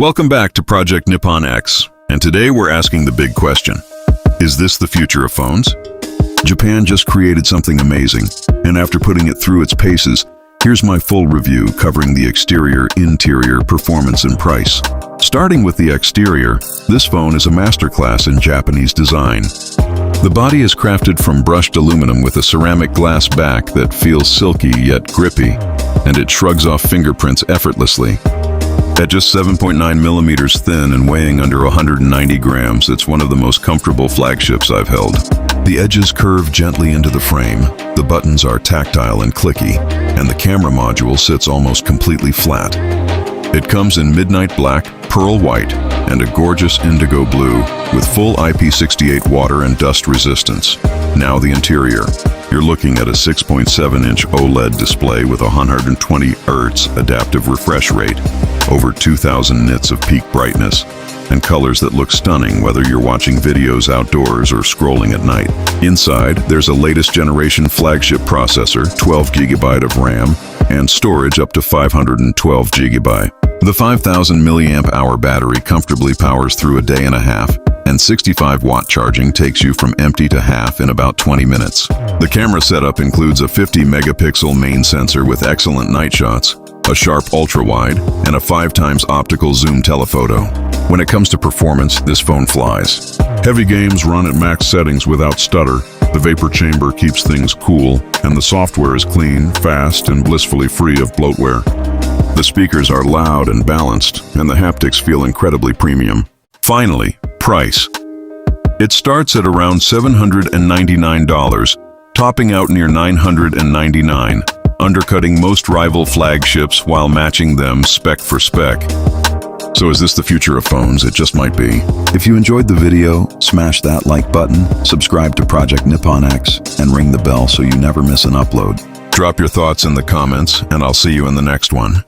Welcome back to Project Nippon X, and today we're asking the big question. Is this the future of phones? Japan just created something amazing, and after putting it through its paces, here's my full review covering the exterior, interior, performance, and price. Starting with the exterior, this phone is a masterclass in Japanese design. The body is crafted from brushed aluminum with a ceramic glass back that feels silky yet grippy, and it shrugs off fingerprints effortlessly. At just 7.9 millimeters thin and weighing under 190 grams, it's one of the most comfortable flagships I've held. The edges curve gently into the frame, the buttons are tactile and clicky, and the camera module sits almost completely flat. It comes in midnight black, pearl white, and a gorgeous indigo blue with full IP68 water and dust resistance. Now the interior. You're looking at a 6.7-inch OLED display with a 120 Hz adaptive refresh rate, over 2,000 nits of peak brightness, and colors that look stunning whether you're watching videos outdoors or scrolling at night. Inside, there's a latest generation flagship processor, 12 GB of RAM, and storage up to 512 GB. The 5,000 mAh battery comfortably powers through a day and a half, and 65-watt charging takes you from empty to half in about 20 minutes. The camera setup includes a 50-megapixel main sensor with excellent night shots, a sharp ultra-wide, and a 5x optical zoom telephoto. When it comes to performance, this phone flies. Heavy games run at max settings without stutter, the vapor chamber keeps things cool, and the software is clean, fast, and blissfully free of bloatware. The speakers are loud and balanced, and the haptics feel incredibly premium. Finally, price. It starts at around $799, topping out near $999, undercutting most rival flagships while matching them spec for spec. So is this the future of phones? It just might be. If you enjoyed the video, smash that like button, subscribe to Project Nippon X, and ring the bell so you never miss an upload. Drop your thoughts in the comments, and I'll see you in the next one.